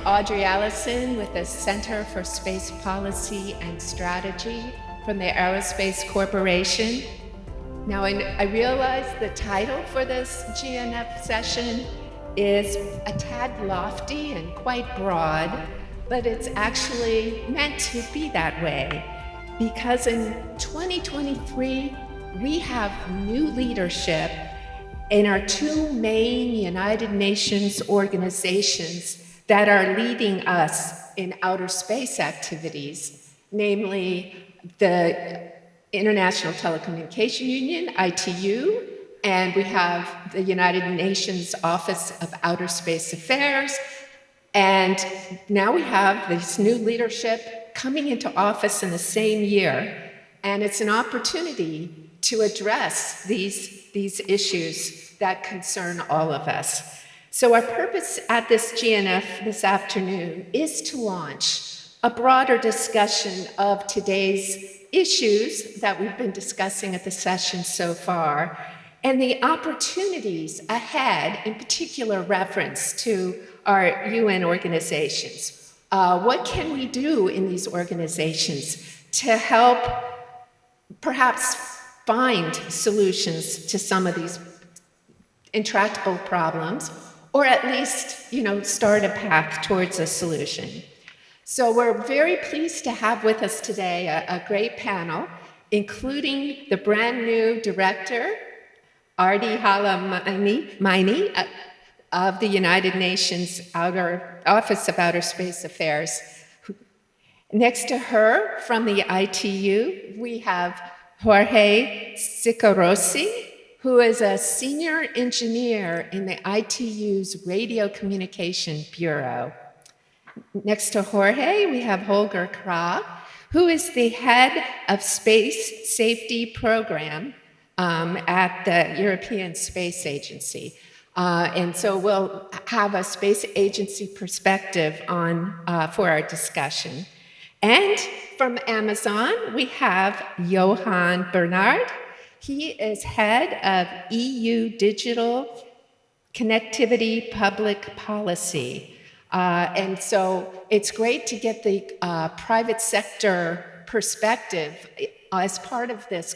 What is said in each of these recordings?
Audrey Allison with the Center for Space Policy and Strategy from the Aerospace Corporation. Now, I realize the title for this GNF session is a tad lofty and quite broad, but it's actually meant to be that way because in 2023, we have new leadership in our two main United Nations organizations that are leading us in outer space activities, namely the International Telecommunication Union, ITU, and we have the United Nations Office of Outer Space Affairs. And now we have this new leadership coming into office in the same year. And it's an opportunity to address these issues that concern all of us. So our purpose at this GNF this afternoon is to launch a broader discussion of today's issues that we've been discussing at the session so far, and the opportunities ahead, in particular reference to our UN organizations. What can we do in these organizations to help perhaps find solutions to some of these intractable problems, or at least, start a path towards a solution. So we're very pleased to have with us today a great panel, including the brand new director, Ardi Halamaini of the United Nations Office of Outer Space Affairs. Next to her, from the ITU, we have Jorge Sicarossi, who is a senior engineer in the ITU's Radio Communication Bureau. Next to Jorge, we have Holger Krag, who is the head of Space Safety Program at the European Space Agency. And so we'll have a space agency perspective for our discussion. And from Amazon, we have Johan Bernard. He is head of EU Digital Connectivity Public Policy. And so it's great to get the private sector perspective as part of this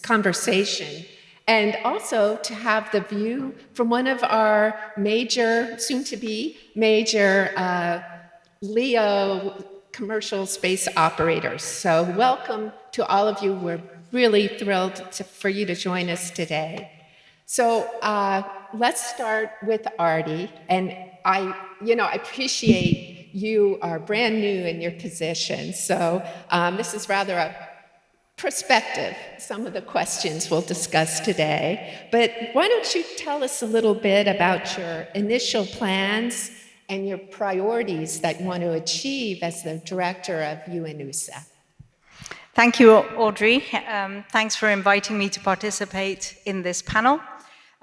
conversation, and also to have the view from one of our soon-to-be major LEO commercial space operators. So welcome to all of you. We're really thrilled for you to join us today. So let's start with Ardi. And I appreciate you are brand new in your position. So this is rather a perspective, some of the questions we'll discuss today. But why don't you tell us a little bit about your initial plans and your priorities that you want to achieve as the director of UNUSA? Thank you, Audrey. Thanks for inviting me to participate in this panel.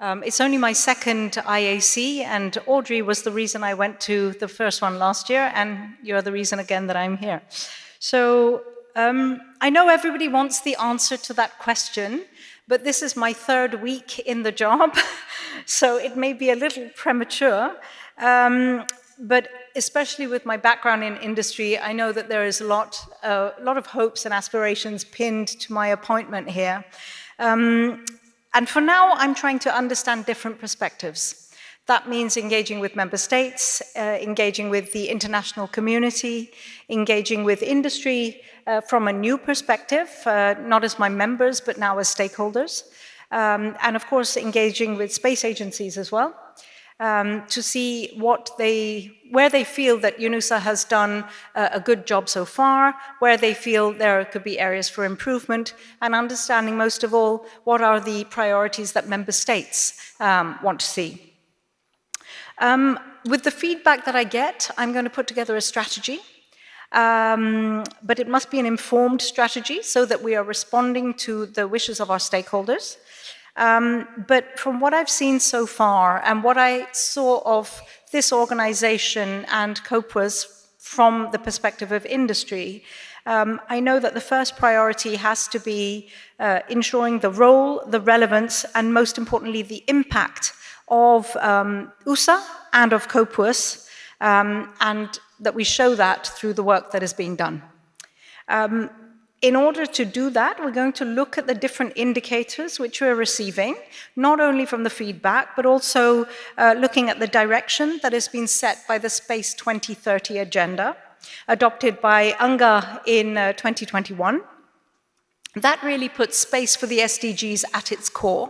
It's only my second IAC, and Audrey was the reason I went to the first one last year, and you're the reason again that I'm here. So I know everybody wants the answer to that question, but this is my third week in the job, so it may be a little premature. But especially with my background in industry, I know that there is a lot of hopes and aspirations pinned to my appointment here. And for now, I'm trying to understand different perspectives. That means engaging with member states, engaging with the international community, engaging with industry from a new perspective, not as my members, but now as stakeholders. And of course, engaging with space agencies as well. To see where they feel that UNUSA has done a good job so far, where they feel there could be areas for improvement, and understanding most of all, what are the priorities that member states want to see. With the feedback that I get, I'm going to put together a strategy. but it must be an informed strategy so that we are responding to the wishes of our stakeholders. But from what I've seen so far and what I saw of this organization and COPUS from the perspective of industry, I know that the first priority has to be ensuring the role, the relevance, and most importantly, the impact of USA and of COPUS, and that we show that through the work that is being done. In order to do that, we're going to look at the different indicators which we're receiving, not only from the feedback, but also looking at the direction that has been set by the Space 2030 agenda, adopted by UNGA in 2021. That really puts space for the SDGs at its core.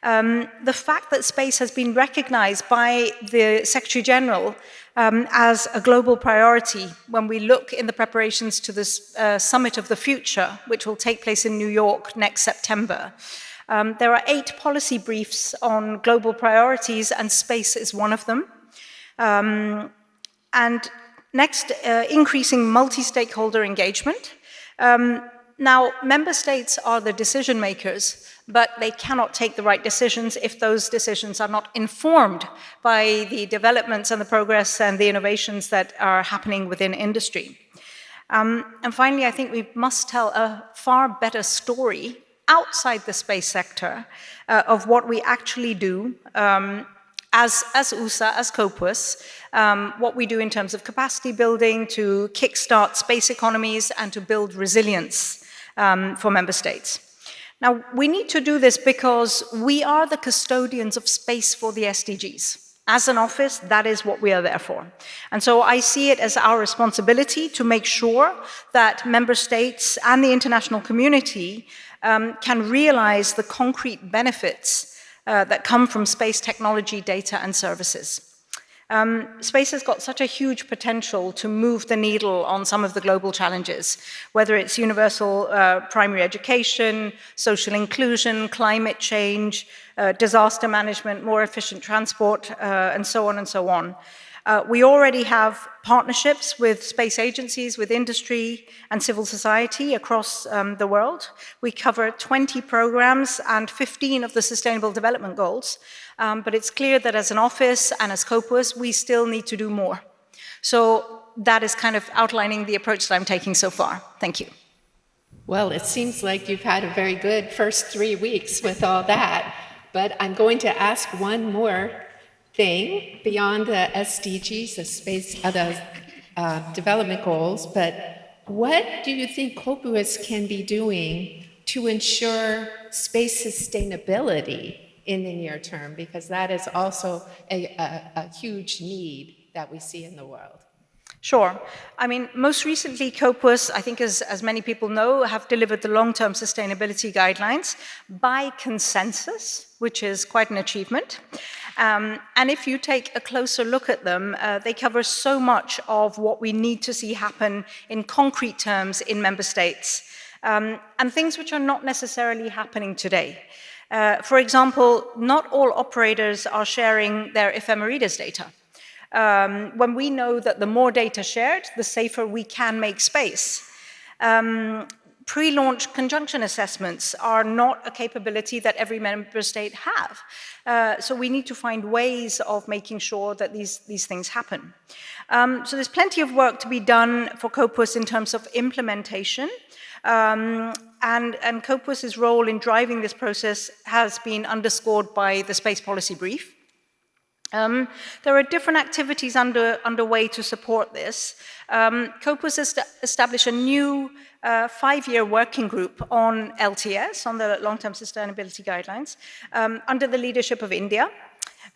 The fact that space has been recognized by the Secretary General as a global priority when we look in the preparations to this Summit of the Future, which will take place in New York next September. There are 8 policy briefs on global priorities, and space is one of them. And next, increasing multi-stakeholder engagement. Now, member states are the decision makers, but they cannot take the right decisions if those decisions are not informed by the developments and the progress and the innovations that are happening within industry. And finally, I think we must tell a far better story outside the space sector of what we actually do as USA, as COPUS, what we do in terms of capacity building to kickstart space economies and to build resilience for member states. Now, we need to do this because we are the custodians of space for the SDGs. As an office, that is what we are there for. And so I see it as our responsibility to make sure that member states and the international community can realize the concrete benefits that come from space technology, data, and services. Space has got such a huge potential to move the needle on some of the global challenges, whether it's universal primary education, social inclusion, climate change, disaster management, more efficient transport, and so on and so on. We already have partnerships with space agencies, with industry and civil society across the world. We cover 20 programs and 15 of the Sustainable Development Goals. But it's clear that as an office and as COPUS, we still need to do more. So that is kind of outlining the approach that I'm taking so far. Thank you. Well, it seems like you've had a very good first 3 weeks with all that. But I'm going to ask one more thing beyond the SDGs, the space, the development goals. But what do you think COPUS can be doing to ensure space sustainability in the near term, because that is also a huge need that we see in the world? Sure. I mean, most recently, COPUS, I think as many people know, have delivered the long-term sustainability guidelines by consensus, which is quite an achievement. And if you take a closer look at them, they cover so much of what we need to see happen in concrete terms in member states, and things which are not necessarily happening today. For example, not all operators are sharing their ephemerides data. When we know that the more data shared, the safer we can make space. Pre-launch conjunction assessments are not a capability that every member state have. So we need to find ways of making sure that these things happen. So there's plenty of work to be done for COPUS in terms of implementation. And COPUS's role in driving this process has been underscored by the Space Policy Brief. There are different activities underway to support this. COPUS has established a new 5-year working group on LTS, on the Long-Term Sustainability Guidelines, under the leadership of India.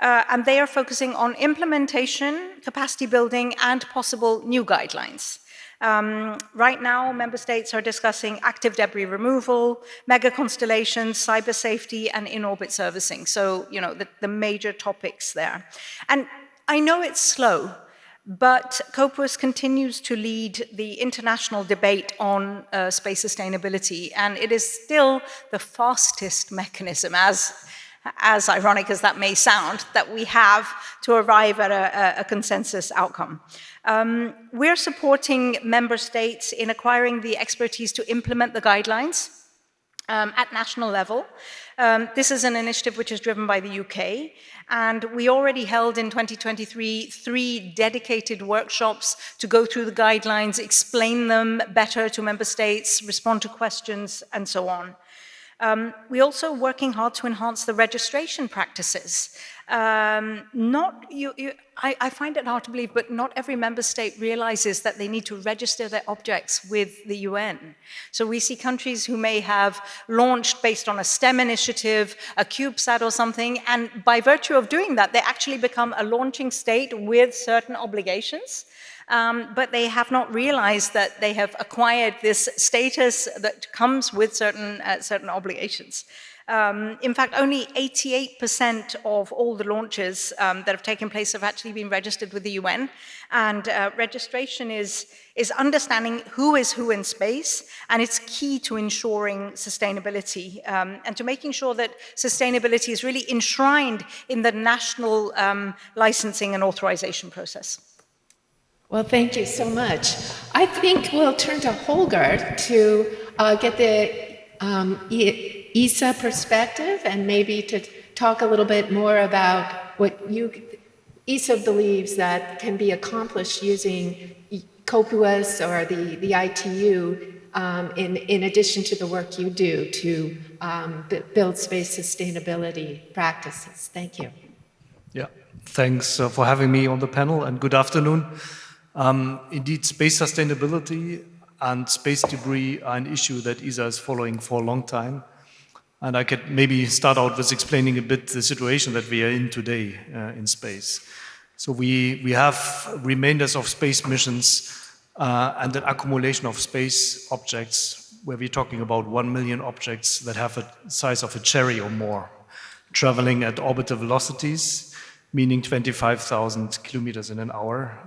And they are focusing on implementation, capacity building, and possible new guidelines. Right now, member states are discussing active debris removal, mega constellations, cyber safety, and in-orbit servicing. So, you know, the major topics there. And I know it's slow, but COPUS continues to lead the international debate on space sustainability, and it is still the fastest mechanism, as as ironic as that may sound, that we have to arrive at a consensus outcome. We're supporting member states in acquiring the expertise to implement the guidelines at national level. This is an initiative which is driven by the UK, and we already held in 2023 3 dedicated workshops to go through the guidelines, explain them better to member states, respond to questions, and so on. We're also working hard to enhance the registration practices. I find it hard to believe, but not every member state realizes that they need to register their objects with the UN. So we see countries who may have launched based on a STEM initiative, a CubeSat or something, and by virtue of doing that, they actually become a launching state with certain obligations. But they have not realized that they have acquired this status that comes with certain obligations. In fact, only 88% of all the launches that have taken place have actually been registered with the UN. And registration is understanding who is who in space, and it's key to ensuring sustainability and to making sure that sustainability is really enshrined in the national licensing and authorization process. Well, thank you so much. I think we'll turn to Holger to get the ESA perspective and maybe to talk a little bit more about what ESA believes that can be accomplished using COPUOS or the ITU in addition to the work you do to build space sustainability practices. Thank you. Yeah, thanks for having me on the panel, and good afternoon. Indeed, space sustainability and space debris are an issue that ESA is following for a long time. And I could maybe start out with explaining a bit the situation that we are in today in space. So we have remainders of space missions and an accumulation of space objects where we're talking about 1 million objects that have a size of a cherry or more, traveling at orbital velocities, meaning 25,000 kilometers in an hour.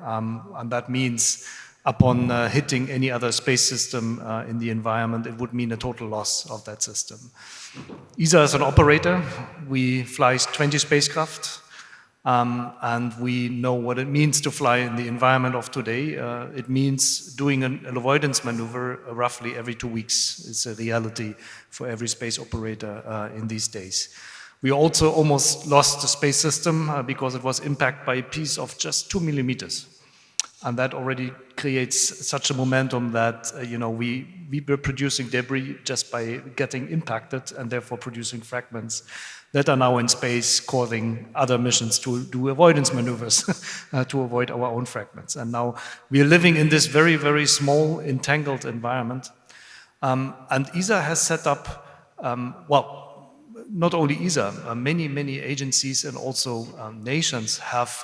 And that means upon hitting any other space system in the environment, it would mean a total loss of that system. ESA is an operator. We fly 20 spacecraft, and we know what it means to fly in the environment of today. It means doing an avoidance maneuver roughly every 2 weeks. It's a reality for every space operator in these days. We also almost lost the space system because it was impacted by a piece of just 2 millimeters. And that already creates such a momentum that we were producing debris just by getting impacted and therefore producing fragments that are now in space, causing other missions to do avoidance maneuvers to avoid our own fragments. And now we are living in this very, very small, entangled environment. And ESA has set up, not only ESA, many agencies and also nations have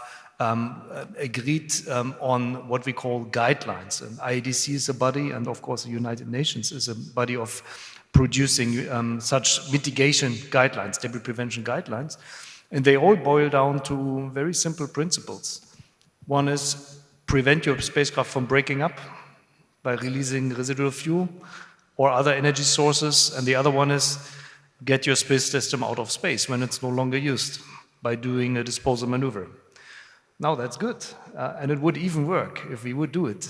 agreed on what we call guidelines. And IEDC is a body, and of course the United Nations is a body of producing such mitigation guidelines, debris prevention guidelines. And they all boil down to very simple principles. One is prevent your spacecraft from breaking up by releasing residual fuel or other energy sources. And the other one is get your space system out of space when it's no longer used by doing a disposal maneuver. Now that's good, and it would even work if we would do it.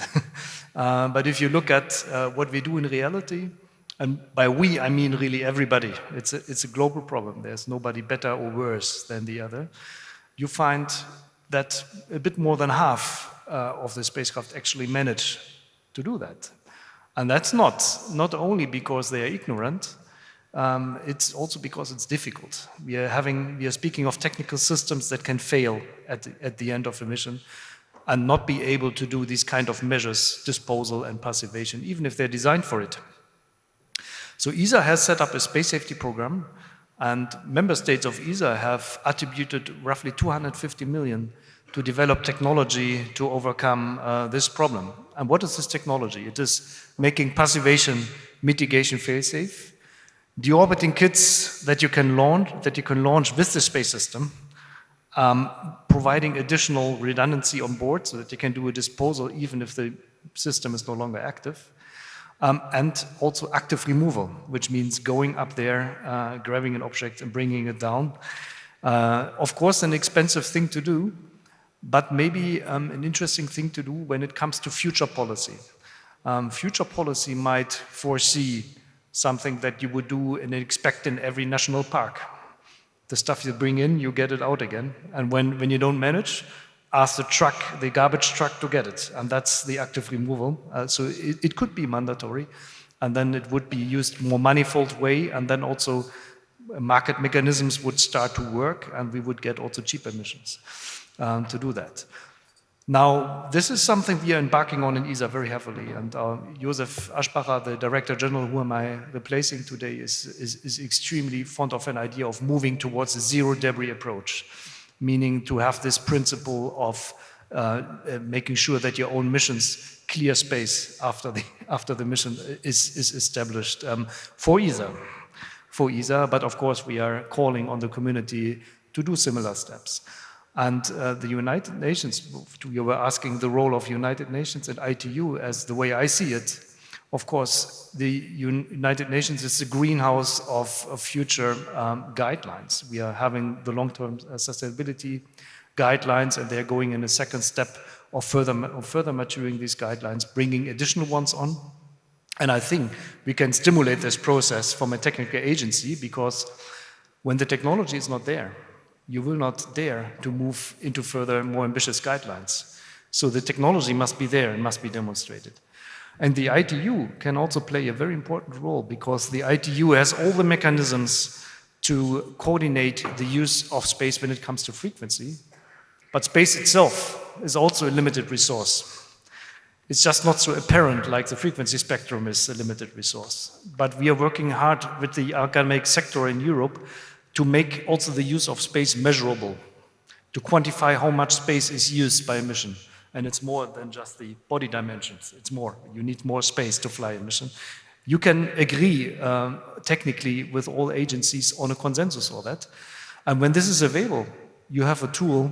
But if you look at what we do in reality, and by we I mean really everybody, it's a global problem. There's nobody better or worse than the other. You find that a bit more than half of the spacecraft actually manage to do that. And that's not only because they are ignorant, it's also because it's difficult. We are speaking of technical systems that can fail at the end of a mission and not be able to do these kind of measures, disposal and passivation, even if they're designed for it. So ESA has set up a space safety program, and member states of ESA have attributed roughly 250 million to develop technology to overcome this problem. And what is this technology? It is making passivation mitigation fail-safe, deorbiting kits that you can launch with the space system, providing additional redundancy on board so that you can do a disposal even if the system is no longer active, And also active removal, which means going up there, grabbing an object and bringing it down. Of course, an expensive thing to do, but maybe an interesting thing to do when it comes to future policy. Future policy might foresee something that you would do and expect in every national park. The stuff you bring in, you get it out again. And when you don't manage, ask the garbage truck to get it. And that's the active removal. So it could be mandatory. And then it would be used more manifold way. And then also market mechanisms would start to work. And we would get also cheap emissions to do that. Now, this is something we are embarking on in ESA very heavily. And Josef Aschbacher, the Director General who am I replacing today, is extremely fond of an idea of moving towards a zero debris approach, meaning to have this principle of making sure that your own missions clear space after the mission is established for ESA. But of course, we are calling on the community to do similar steps. And the United Nations, you were asking the role of United Nations and ITU as the way I see it. Of course, the United Nations is the greenhouse of future guidelines. We are having the long-term sustainability guidelines, and they're going in a second step of further maturing these guidelines, bringing additional ones on. And I think we can stimulate this process from a technical agency, because when the technology is not there, you will not dare to move into further, more ambitious guidelines. So the technology must be there and must be demonstrated. And the ITU can also play a very important role, because the ITU has all the mechanisms to coordinate the use of space when it comes to frequency. But space itself is also a limited resource. It's just not so apparent like the frequency spectrum is a limited resource. But we are working hard with the academic sector in Europe to make also the use of space measurable, to quantify how much space is used by a mission. And it's more than just the body dimensions, it's more. You need more space to fly a mission. You can agree technically with all agencies on a consensus for that. And when this is available, you have a tool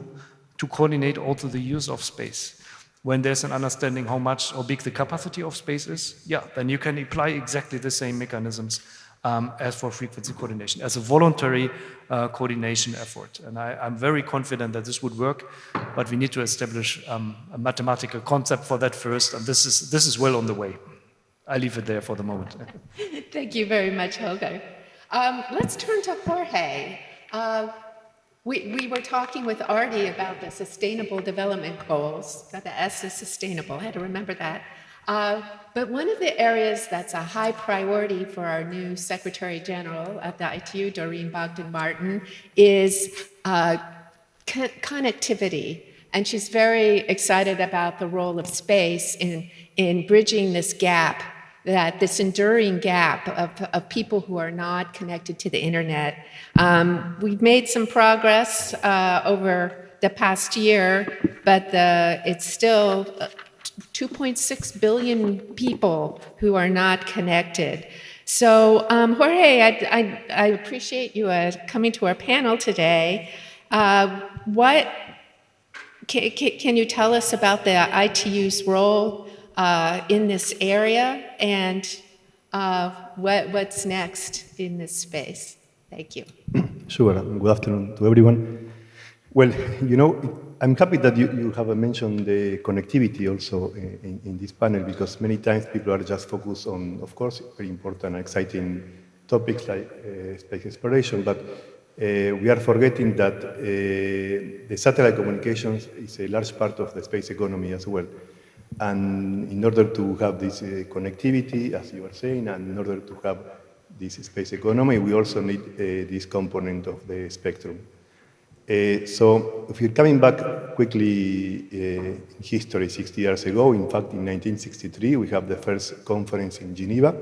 to coordinate also the use of space. When there's an understanding how much, how big the capacity of space is, then you can apply exactly the same mechanisms as for frequency coordination, as a voluntary coordination effort. And I'm very confident that this would work, but we need to establish a mathematical concept for that first, and this is well on the way. I leave it there for the moment. Thank you very much, Heydar. Let's turn to Jorge. We were talking with Artie about the Sustainable Development Goals. The S is sustainable, I had to remember that. But one of the areas that's a high priority for our new Secretary General at the ITU, Doreen Bogdan-Martin, is connectivity. And she's very excited about the role of space in bridging this gap, this enduring gap of people who are not connected to the internet. We've made some progress over the past year, but it's still 2.6 billion people who are not connected. So, Jorge, I appreciate you coming to our panel today. What can you tell us about the ITU's role in this area, and what's next in this space? Thank you. Sure. Good afternoon to everyone. Well, I'm happy that you have mentioned the connectivity also in this panel, because many times people are just focused on, of course, very important and exciting topics like space exploration, but we are forgetting that the satellite communications is a large part of the space economy as well. And in order to have this connectivity, as you were saying, and in order to have this space economy, we also need this component of the spectrum. So if you're coming back quickly in history 60 years ago, in fact in 1963 we have the first conference in Geneva,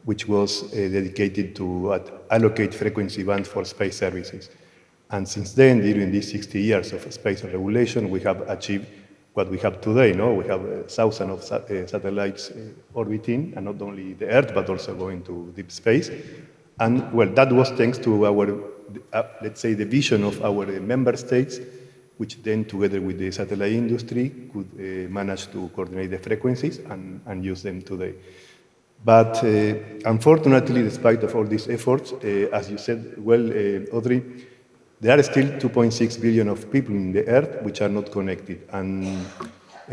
which was dedicated to allocate frequency bands for space services. And since then, during these 60 years of space regulation, we have achieved what we have today. We have thousands of satellites orbiting, and not only the Earth, but also going to deep space. And well, that was thanks to our, let's say, the vision of our member states, which then, together with the satellite industry, could manage to coordinate the frequencies and use them today. But unfortunately, despite of all these efforts, as you said well, Audrey, there are still 2.6 billion of people in the Earth which are not connected. And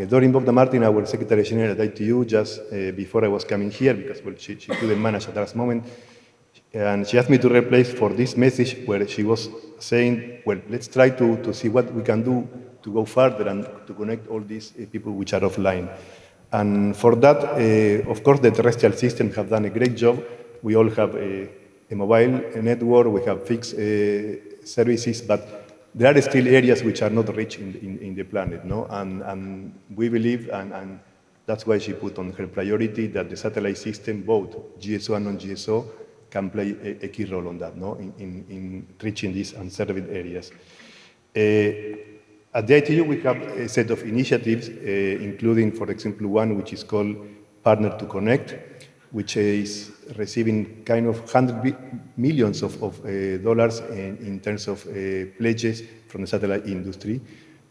Doreen Bogdan-Martin, our Secretary General at ITU, just before I was coming here, because well, she couldn't manage at the last moment, and she asked me to replace for this message where she was saying, well, let's try to see what we can do to go further and to connect all these people which are offline. And for that, of course, the terrestrial systems have done a great job. We all have a mobile network, we have fixed services, but there are still areas which are not reached in the planet, no? And we believe, and that's why she put on her priority, that the satellite system, both GSO and non-GSO, can play a key role on that, no? In reaching these unserved areas. At the ITU, we have a set of initiatives, including, for example, one which is called Partner to Connect, which is receiving kind of millions of dollars in terms of pledges from the satellite industry.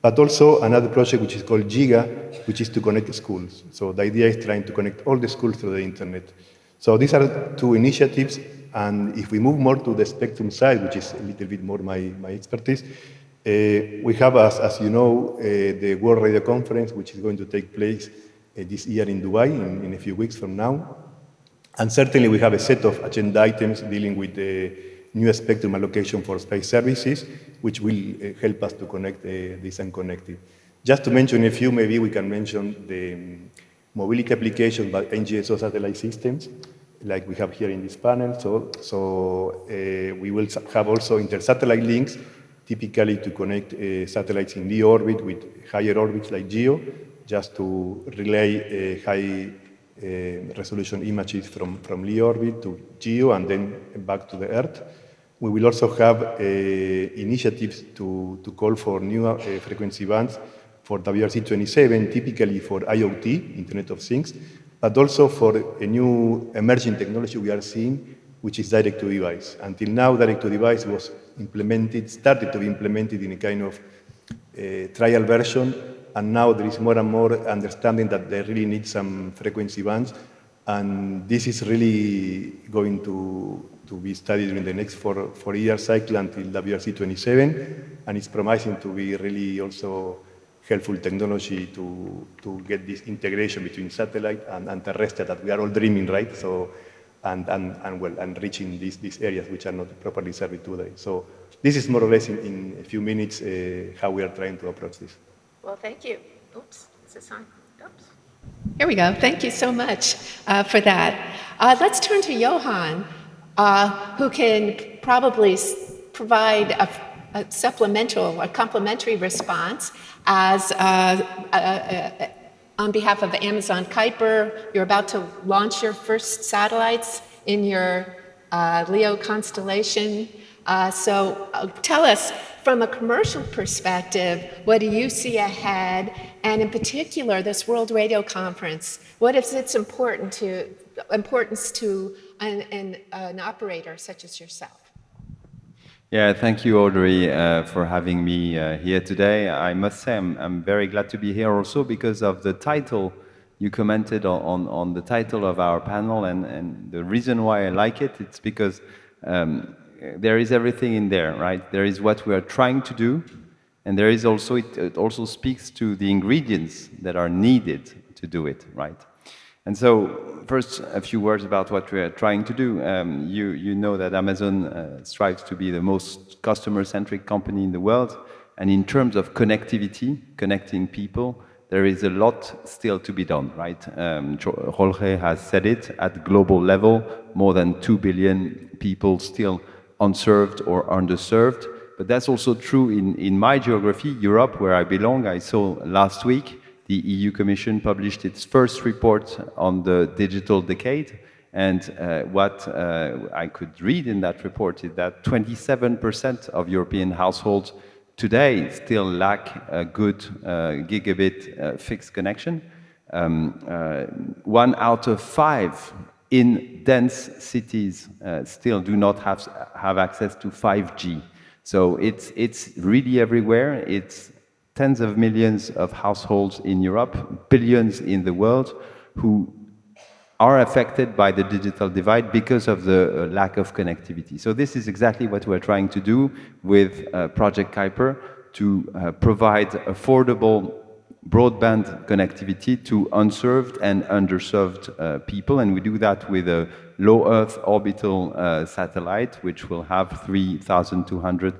But also another project which is called GIGA, which is to connect schools. So the idea is trying to connect all the schools through the internet. So these are two initiatives, and if we move more to the spectrum side, which is a little bit more my expertise, we have, as you know, the World Radio Conference, which is going to take place this year in Dubai in a few weeks from now. And certainly we have a set of agenda items dealing with the new spectrum allocation for space services, which will help us to connect this unconnected. Just to mention a few, maybe we can mention the mobility application by NGSO satellite systems, like we have here in this panel. So we will have also inter-satellite links, typically to connect satellites in LEO orbit with higher orbits like GEO, just to relay high resolution images from LEO orbit to GEO and then back to the Earth. We will also have initiatives to call for new frequency bands for WRC-27, typically for IoT, Internet of Things, but also for a new emerging technology we are seeing, which is direct-to-device. Until now, direct-to-device was started to be implemented in a kind of trial version, and now there is more and more understanding that they really need some frequency bands, and this is really going to be studied during the next four-year cycle until WRC-27, and it's promising to be really also helpful technology to get this integration between satellite and terrestrial that we are all dreaming, right? So, and reaching these areas which are not properly served today. So this is more or less in a few minutes how we are trying to approach this. Well, thank you. Oops, is this on? Oops. Here we go. Thank you so much for that. Let's turn to Johan, who can probably provide a supplemental, a complementary response as on behalf of Amazon Kuiper. You're about to launch your first satellites in your LEO constellation. So tell us, from a commercial perspective, what do you see ahead? And in particular, this World Radio Conference, what is its importance to an operator such as yourself? Yeah, thank you, Audrey, for having me here today. I must say I'm very glad to be here also because of the title. You commented on the title of our panel, and the reason why I like it, it's because there is everything in there, right? There is what we are trying to do, and there is also, it also speaks to the ingredients that are needed to do it, right? And so, first, a few words about what we are trying to do. You know that Amazon strives to be the most customer-centric company in the world, and in terms of connectivity, connecting people, there is a lot still to be done, right? Jorge has said it, at global level, more than 2 billion people still unserved or underserved. But that's also true in my geography, Europe, where I belong. I saw last week the EU Commission published its first report on the digital decade. And what I could read in that report is that 27% of European households today still lack a good gigabit fixed connection. 1 out of 5 in dense cities still do not have access to 5G. So it's really everywhere. It's tens of millions of households in Europe, billions in the world, who are affected by the digital divide because of the lack of connectivity. So this is exactly what we're trying to do with Project Kuiper, to provide affordable broadband connectivity to unserved and underserved people. And we do that with a low Earth orbital satellite, which will have 3,200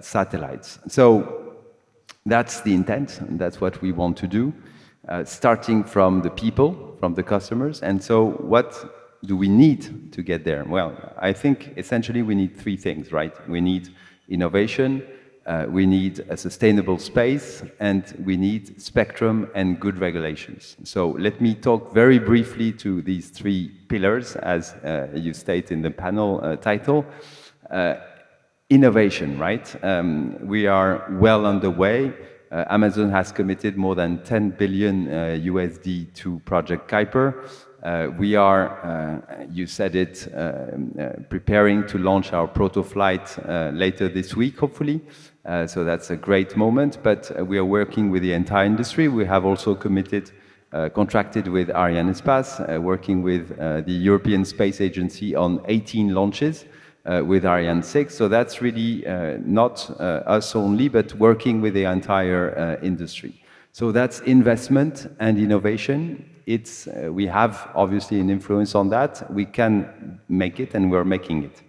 satellites. So that's the intent, and that's what we want to do, starting from the people, from the customers. And so what do we need to get there? Well, I think essentially we need three things, right? We need innovation, we need a sustainable space, and we need spectrum and good regulations. So let me talk very briefly to these three pillars, as you state in the panel title. Innovation, right? We are well underway. Amazon has committed more than 10 billion USD to Project Kuiper. We are, you said it, preparing to launch our proto flight later this week, hopefully. So that's a great moment, but we are working with the entire industry. We have also committed, contracted with Arianespace, working with the European Space Agency on 18 launches with Ariane 6. So that's really not us only, but working with the entire industry. So that's investment and innovation. It's, we have obviously an influence on that. We can make it, and we're making it.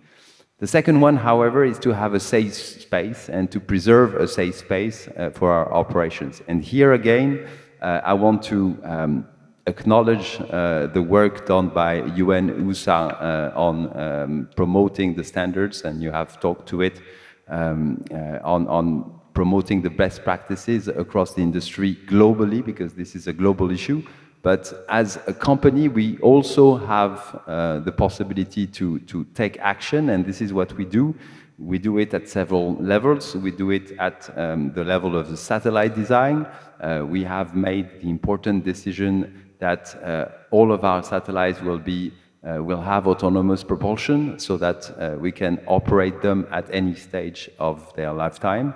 The second one, however, is to have a safe space and to preserve a safe space for our operations. And here again, I want to acknowledge the work done by UN-USA on promoting the standards, and you have talked to it, on promoting the best practices across the industry globally, because this is a global issue. But as a company, we also have the possibility to take action, and this is what we do. We do it at several levels. We do it at the level of the satellite design. We have made the important decision that all of our satellites will have autonomous propulsion, so that we can operate them at any stage of their lifetime.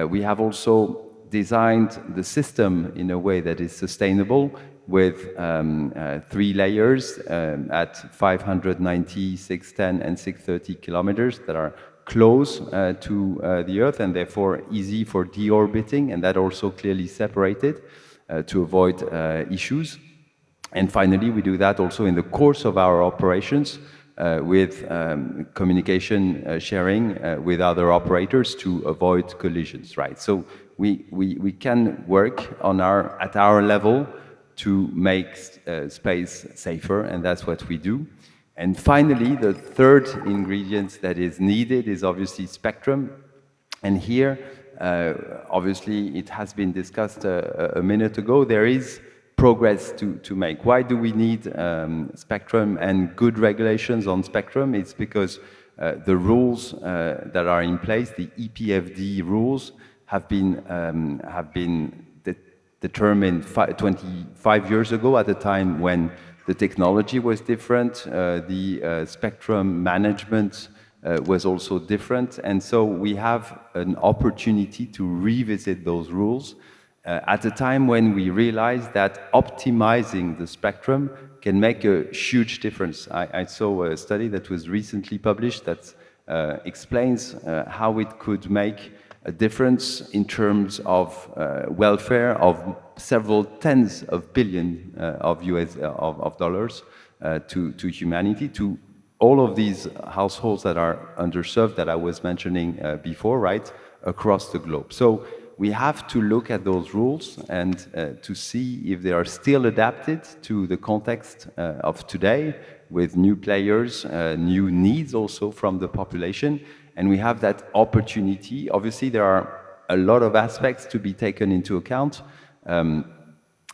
We have also designed the system in a way that is sustainable, with 3 layers at 590, 610, and 630 kilometers that are close to the Earth, and therefore easy for deorbiting, and that also clearly separated to avoid issues. And finally, we do that also in the course of our operations with communication sharing with other operators to avoid collisions, right? So we can work on at our level to make space safer, and that's what we do. And finally, the third ingredient that is needed is obviously spectrum. And here, obviously, it has been discussed a minute ago, there is progress to make. Why do we need spectrum and good regulations on spectrum? It's because the rules that are in place, the EPFD rules, have been determined 25 years ago, at a time when the technology was different, the spectrum management was also different, and so we have an opportunity to revisit those rules at a time when we realize that optimizing the spectrum can make a huge difference. I saw a study that was recently published that explains how it could make a difference in terms of welfare of several tens of billions of dollars to humanity, to all of these households that are underserved that I was mentioning before, right, across the globe. So we have to look at those rules and to see if they are still adapted to the context of today, with new players, new needs also from the population. And we have that opportunity. Obviously, there are a lot of aspects to be taken into account,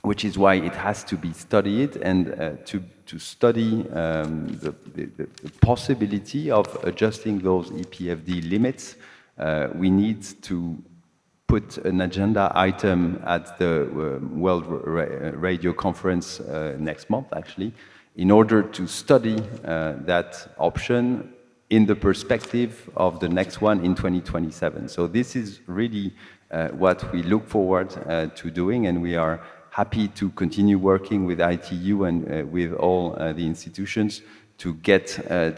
which is why it has to be studied, and to study the possibility of adjusting those EPFD limits. We need to put an agenda item at the World Radio Conference next month, actually, in order to study that option in the perspective of the next one in 2027. So this is really what we look forward to doing, and we are happy to continue working with ITU and with all the institutions to get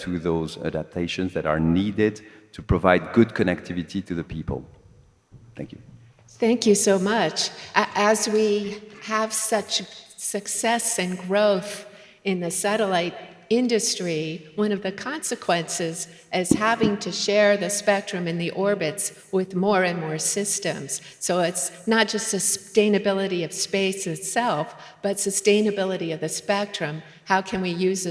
to those adaptations that are needed to provide good connectivity to the people. Thank you. Thank you so much. As we have such success and growth in the satellite industry, one of the consequences is having to share the spectrum in the orbits with more and more systems. So it's not just sustainability of space itself, but sustainability of the spectrum. How can we use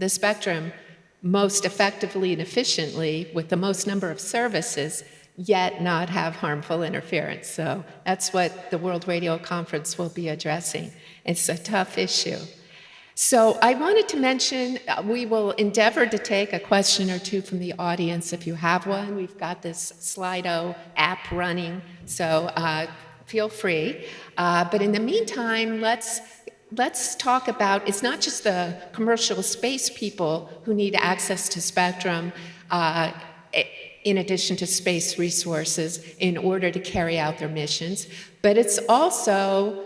the spectrum most effectively and efficiently with the most number of services, yet not have harmful interference? So that's what the World Radio Conference will be addressing. It's a tough issue. So I wanted to mention, we will endeavor to take a question or two from the audience if you have one. We've got this Slido app running, so feel free. But in the meantime, let's talk about, it's not just the commercial space people who need access to spectrum in addition to space resources in order to carry out their missions, but it's also,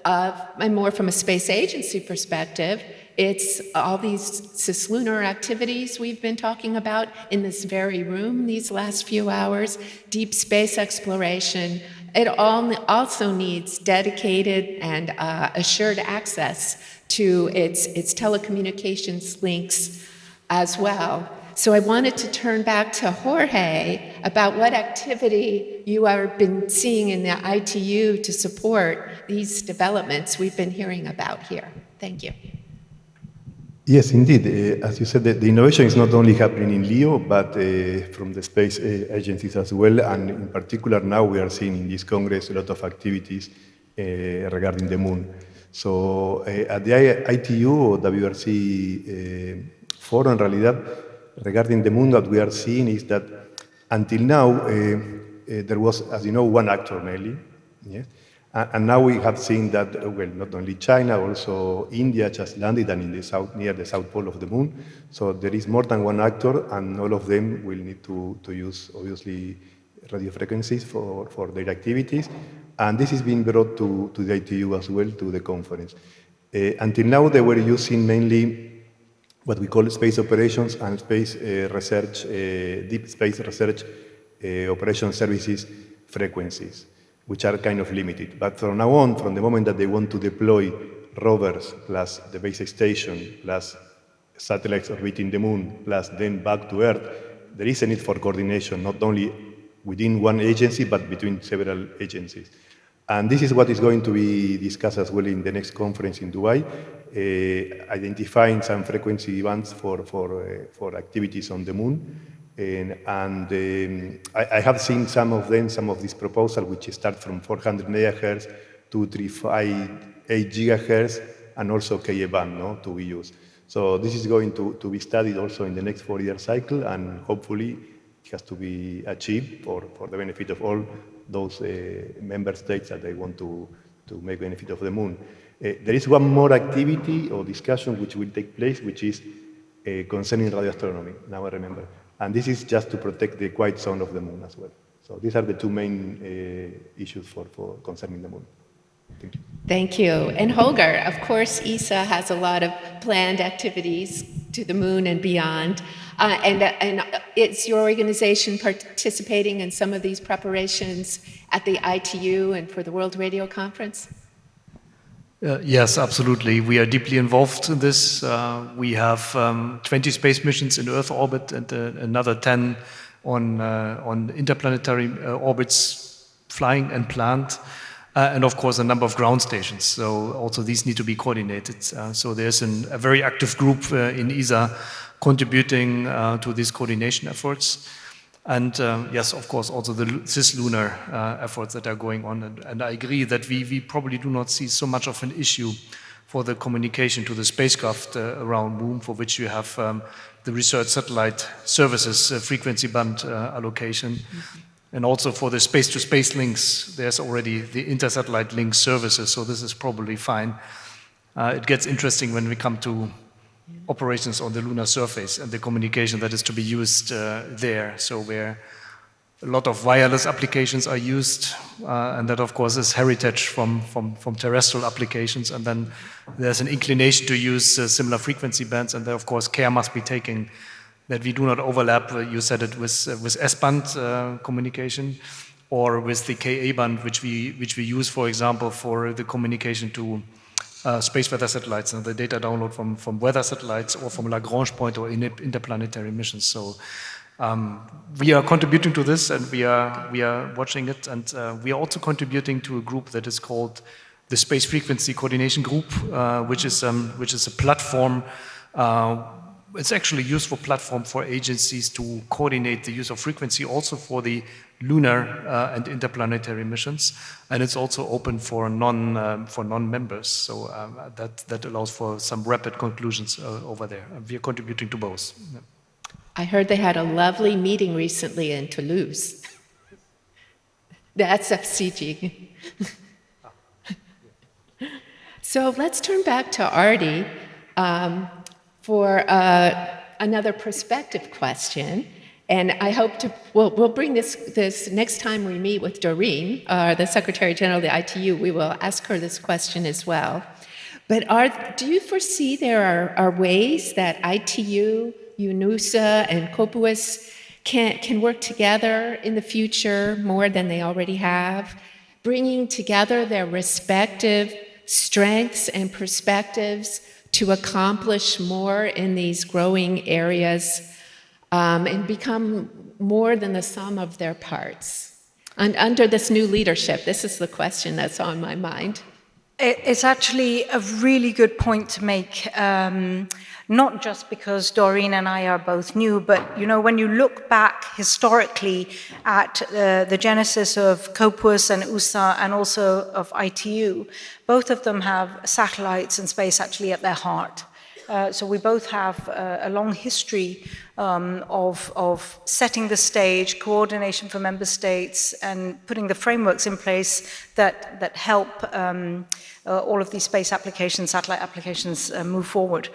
and more from a space agency perspective, it's all these cislunar activities we've been talking about in this very room these last few hours, deep space exploration. It all also needs dedicated and assured access to its telecommunications links as well. So I wanted to turn back to Jorge about what activity you have been seeing in the ITU to support these developments we've been hearing about here. Thank you. Yes, indeed. As you said, the innovation is not only happening in LEO, but from the space agencies as well. And in particular, now we are seeing in this Congress a lot of activities regarding the moon. So at the ITU or WRC forum, en realidad, regarding the moon, what we are seeing is that until now, there was, as you know, one actor mainly. Yes? And now we have seen that, well, not only China, also India just landed and in the south, near the south pole of the moon. So there is more than one actor, and all of them will need to use, obviously, radio frequencies for their activities. And this is being brought to the ITU as well, to the conference. Until now, they were using mainly what we call space operations and space research, deep space research operation services frequencies, which are kind of limited. But from now on, from the moment that they want to deploy rovers, plus the base station, plus satellites orbiting the moon, plus then back to Earth, there is a need for coordination, not only within one agency, but between several agencies. And this is what is going to be discussed as well in the next conference in Dubai, identifying some frequency bands for activities on the moon. I have seen some of these proposals, which start from 400 megahertz to 358 gigahertz, and also Ka band, no, to be used. So this is going to be studied also in the next 4-year cycle, and hopefully it has to be achieved for the benefit of all those member states that they want to make benefit of the moon. There is one more activity or discussion which will take place, which is concerning radio astronomy, now I remember. And this is just to protect the quiet zone of the moon as well. So these are the two main issues for concerning the moon. Thank you. Thank you. And Holger, of course, ESA has a lot of planned activities to the moon and beyond. And is your organization participating in some of these preparations at the ITU and for the World Radio Conference? Yes, absolutely. We are deeply involved in this. We have 20 space missions in Earth orbit and another 10 on interplanetary orbits flying and planned. And of course, a number of ground stations. So also these need to be coordinated. So there's a very active group in ESA contributing to these coordination efforts. And yes, of course, also the cislunar efforts that are going on. And I agree that we probably do not see so much of an issue for the communication to the spacecraft around Moon, for which you have the research satellite services frequency band allocation. Mm-hmm. And also for the space-to-space links, there's already the inter-satellite link services, so this is probably fine. It gets interesting when we come to operations on the lunar surface and the communication that is to be used there. So where a lot of wireless applications are used, and that of course is heritage from terrestrial applications. And then there's an inclination to use similar frequency bands, and there of course care must be taken that we do not overlap. You said it with S-band communication, or with the Ka band, which we use, for example, for the communication to space weather satellites and the data download from weather satellites or from Lagrange point or interplanetary missions. So we are contributing to this, and we are watching it, and we are also contributing to a group that is called the Space Frequency Coordination Group, which is a platform. It's actually a useful platform for agencies to coordinate the use of frequency, also for the lunar and interplanetary missions, and it's also open for non-members. So that allows for some rapid conclusions over there. We are contributing to both. Yeah. I heard they had a lovely meeting recently in Toulouse. The SFCG. So let's turn back to Artie for another perspective question. And I hope we'll bring this next time we meet with Doreen, the Secretary General of the ITU, we will ask her this question as well. But do you foresee there are ways that ITU, UNUSA, and COPUOS can work together in the future more than they already have, bringing together their respective strengths and perspectives to accomplish more in these growing areas and become more than the sum of their parts? And under this new leadership, this is the question that's on my mind. It's actually a really good point to make, not just because Doreen and I are both new, but when you look back historically at the genesis of COPUOS and USA and also of ITU, both of them have satellites and space actually at their heart. So we both have a long history of setting the stage, coordination for member states, and putting the frameworks in place that help all of these space applications, satellite applications, move forward.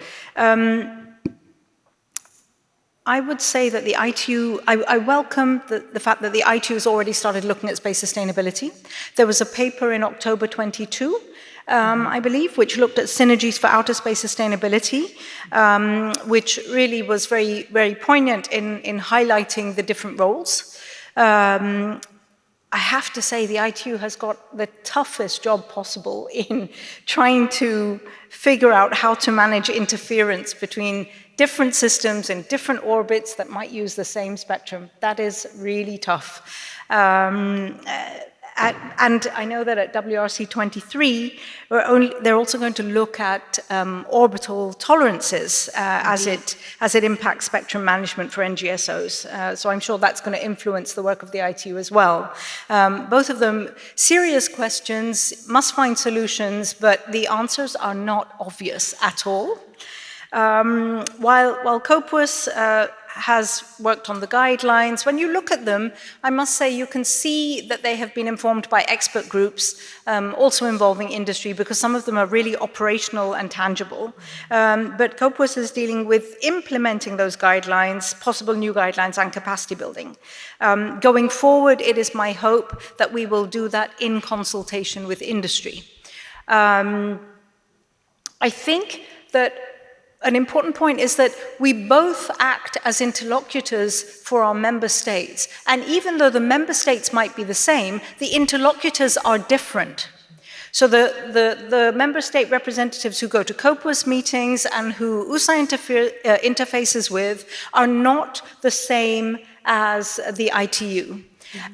I would say that the ITU, I welcome the fact that the ITU has already started looking at space sustainability. There was a paper in October 22, I believe, which looked at synergies for outer space sustainability, which really was very, very poignant in highlighting the different roles. I have to say the ITU has got the toughest job possible in trying to figure out how to manage interference between different systems in different orbits that might use the same spectrum. That is really tough. And I know that at WRC 23, they're also going to look at orbital tolerances as it impacts spectrum management for NGSOs. So I'm sure that's going to influence the work of the ITU as well. Both of them serious questions, must find solutions, but the answers are not obvious at all. While COPUOS has worked on the guidelines, when you look at them, I must say you can see that they have been informed by expert groups, also involving industry, because some of them are really operational and tangible. But COPUOS is dealing with implementing those guidelines, possible new guidelines, and capacity building. Going forward, it is my hope that we will do that in consultation with industry. I think that an important point is that we both act as interlocutors for our member states. And even though the member states might be the same, the interlocutors are different. So the member state representatives who go to COPUOS meetings and who USA interfaces with are not the same as the ITU.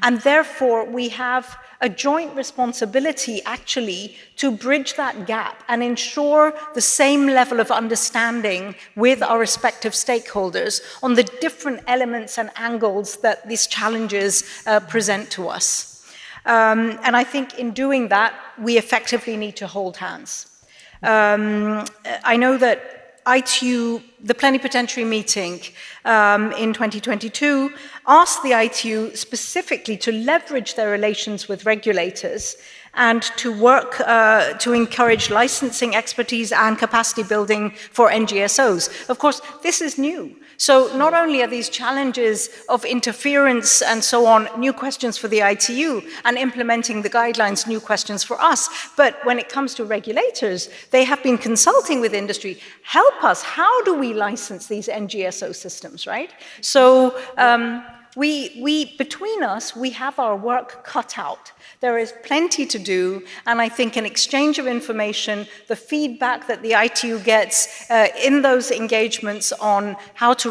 And therefore, we have a joint responsibility, actually, to bridge that gap and ensure the same level of understanding with our respective stakeholders on the different elements and angles that these challenges present to us. And I think in doing that, we effectively need to hold hands. I know that ITU, the plenipotentiary meeting in 2022, asked the ITU specifically to leverage their relations with regulators and to work to encourage licensing expertise and capacity building for NGSOs. Of course, this is new. So not only are these challenges of interference and so on new questions for the ITU and implementing the guidelines new questions for us, but when it comes to regulators, they have been consulting with industry. Help us, how do we license these NGSO systems, right? So between us, we have our work cut out. There is plenty to do, and I think an exchange of information, the feedback that the ITU gets in those engagements on how to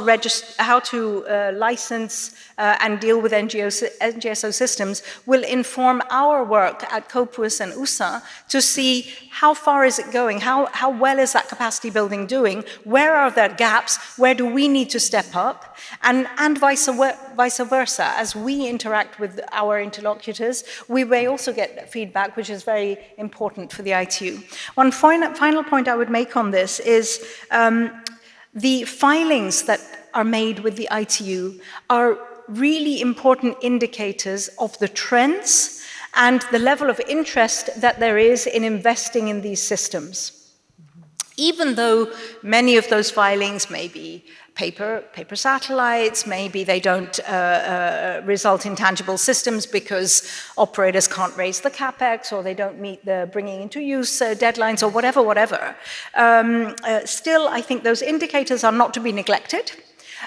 license and deal with NGSO systems will inform our work at COPUS and USA to see how far is it going, how well is that capacity building doing, where are there gaps, where do we need to step up, and vice versa. As we interact with our interlocutors, we may also get feedback, which is very important for the ITU. One final point I would make on this is the filings that are made with the ITU are really important indicators of the trends and the level of interest that there is in investing in these systems. Even though many of those filings may be paper satellites, maybe they don't result in tangible systems because operators can't raise the capex or they don't meet the bringing into use deadlines or whatever. Still, I think those indicators are not to be neglected.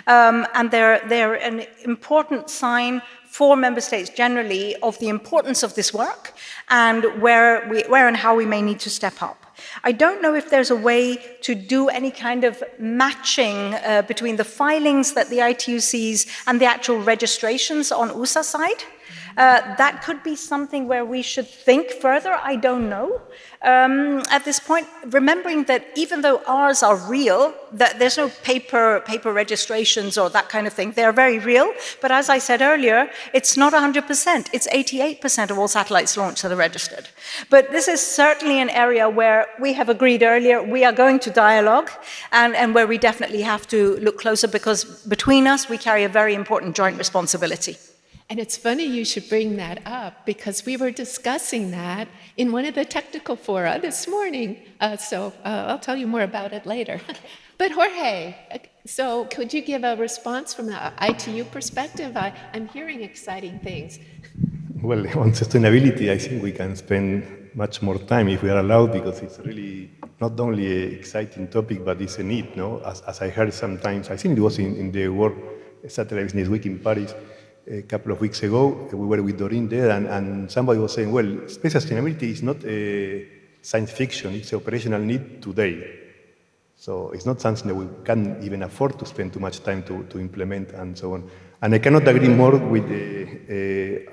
And they're an important sign for member states generally of the importance of this work and where and how we may need to step up. I don't know if there's a way to do any kind of matching between the filings that the ITU sees and the actual registrations on USA side. That could be something where we should think further, I don't know. At this point, remembering that even though ours are real, that there's no paper registrations or that kind of thing, they're very real, but as I said earlier, it's not 100%, it's 88% of all satellites launched that are registered. But this is certainly an area where we have agreed earlier, we are going to dialogue, and where we definitely have to look closer, because between us, we carry a very important joint responsibility. And it's funny you should bring that up, because we were discussing that in one of the technical fora this morning. So I'll tell you more about it later. But Jorge, so could you give a response from the ITU perspective? I'm hearing exciting things. Well, on sustainability, I think we can spend much more time if we are allowed, because it's really not only an exciting topic, but it's a need, no? As I heard sometimes, I think it was in the World Satellite Business Week in Paris, a couple of weeks ago, we were with Doreen there, and somebody was saying, well, space sustainability is not a science fiction, it's an operational need today. So it's not something that we can't even afford to spend too much time to implement and so on. And I cannot agree more with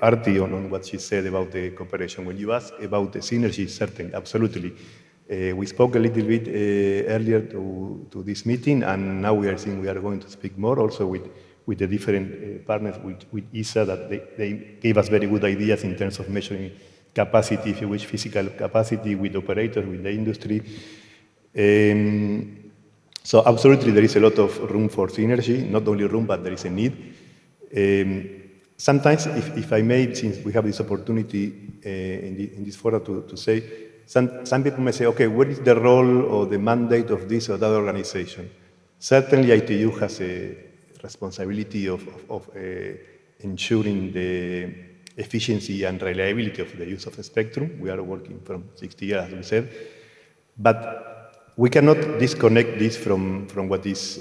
Arti on what she said about the cooperation. When you ask about the synergy, certainly, absolutely. We spoke a little bit earlier to this meeting, and now we are seeing we are going to speak more also with the different partners with ESA, that they gave us very good ideas in terms of measuring capacity, if you wish, physical capacity, with operators, with the industry. So absolutely there is a lot of room for synergy, not only room, but there is a need. Sometimes, if I may, since we have this opportunity in this forum to say, some people may say, okay, what is the role or the mandate of this or that organization? Certainly ITU has a responsibility of ensuring the efficiency and reliability of the use of the spectrum. We are working from 60 years, as we said. But we cannot disconnect this from what is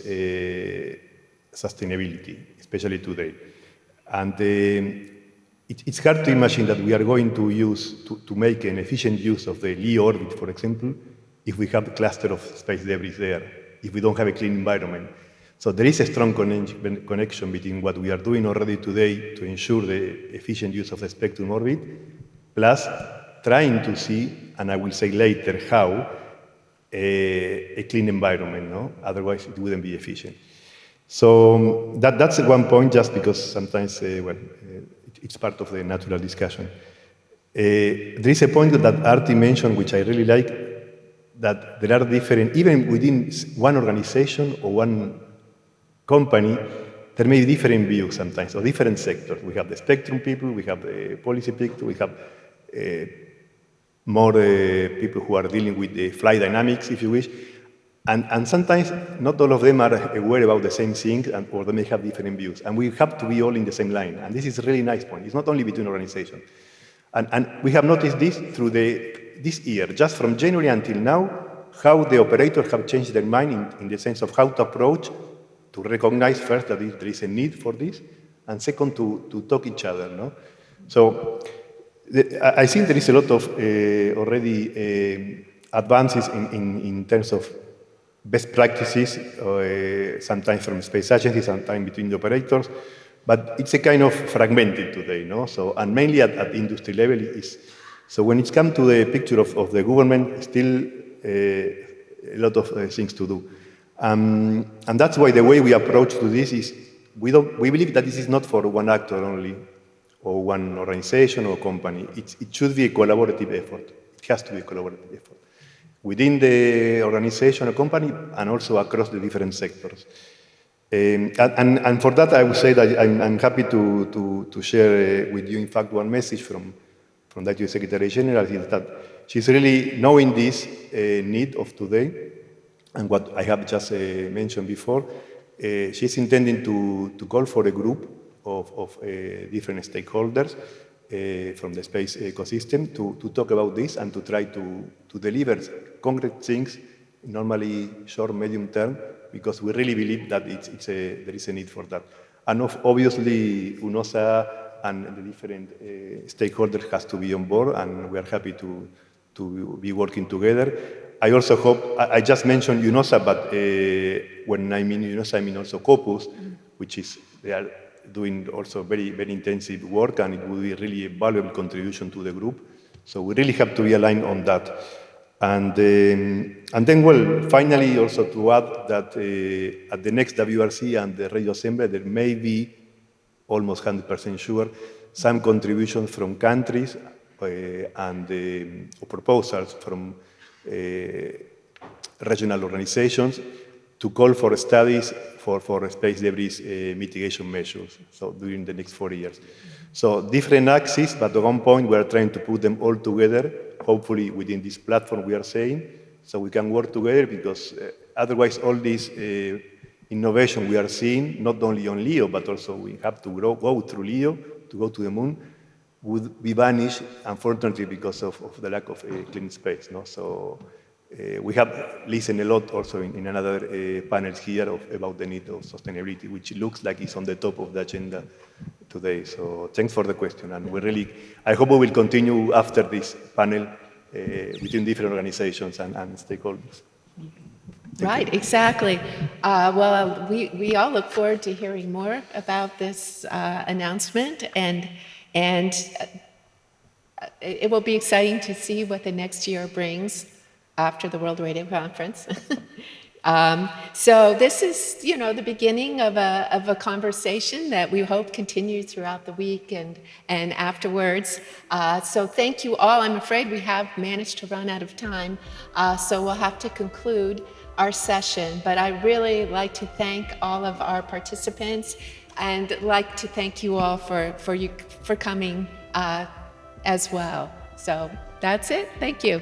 sustainability, especially today. And it's hard to imagine that we are going to use, to make an efficient use of the LEO orbit, for example, if we have a cluster of space debris there, if we don't have a clean environment. So there is a strong connection between what we are doing already today to ensure the efficient use of the spectrum orbit, plus trying to see, and I will say later how, a clean environment, no? Otherwise it wouldn't be efficient. So that's one point, just because sometimes, it's part of the natural discussion. There is a point that Arti mentioned, which I really like, that there are different, even within one organization or one company, there may be different views sometimes, or different sectors. We have the spectrum people, we have the policy people, we have more people who are dealing with the flight dynamics, if you wish. And sometimes not all of them are aware about the same thing, or they may have different views. And we have to be all in the same line. And this is a really nice point. It's not only between organizations. And we have noticed this through this year, just from January until now, how the operators have changed their mind in the sense of how to approach, to recognize first that there is a need for this, and second, to talk each other. No? So I think there is a lot of already advances in terms of best practices, sometimes from space agencies, sometimes between the operators, but it's a kind of fragmented today, no? So, and mainly at industry level so when it's come to the picture of the government, still a lot of things to do. And that's why the way we approach to this is, we believe that this is not for one actor only, or one organization or company. It should be a collaborative effort. It has to be a collaborative effort within the organization or company, and also across the different sectors. And for that, I would say that I'm happy to share with you, in fact, one message from the U.S. Secretary General, is that she's really knowing this need of today, and what I have just mentioned before. She's intending to call for a group of different stakeholders from the space ecosystem to talk about this and to try to deliver concrete things, normally short, medium term, because we really believe that there is a need for that. And obviously, UNOSA and the different stakeholders has to be on board, and we are happy to be working together. I also hope, I just mentioned UNOSA, but when I mean UNOSA, I mean also COPUS, they are doing also very, very intensive work, and it will be really a valuable contribution to the group. So we really have to be aligned on that. And then, well, finally, also to add that at the next WRC and the Radio Assembly, there may be, almost 100% sure, some contributions from countries and proposals from regional organizations to call for studies for space debris mitigation measures, so during the next 4 years. So different axes, but at one point we are trying to put them all together, hopefully within this platform we are saying, so we can work together, because otherwise all this innovation we are seeing, not only on LEO, but also we have to go through LEO to go to the moon, would be vanished, unfortunately, because of the lack of clean space. No? So we have listened a lot also in another panels here about the need of sustainability, which looks like it's on the top of the agenda today. So thanks for the question, and I hope we will continue after this panel between different organizations and stakeholders. Right, exactly. Well, we all look forward to hearing more about this announcement, and it will be exciting to see what the next year brings after the World Radio Conference. So this is, the beginning of a conversation that we hope continues throughout the week and afterwards. So thank you all. I'm afraid we have managed to run out of time, so we'll have to conclude our session. But I really like to thank all of our participants, and like to thank you all for coming as well. So that's it. Thank you.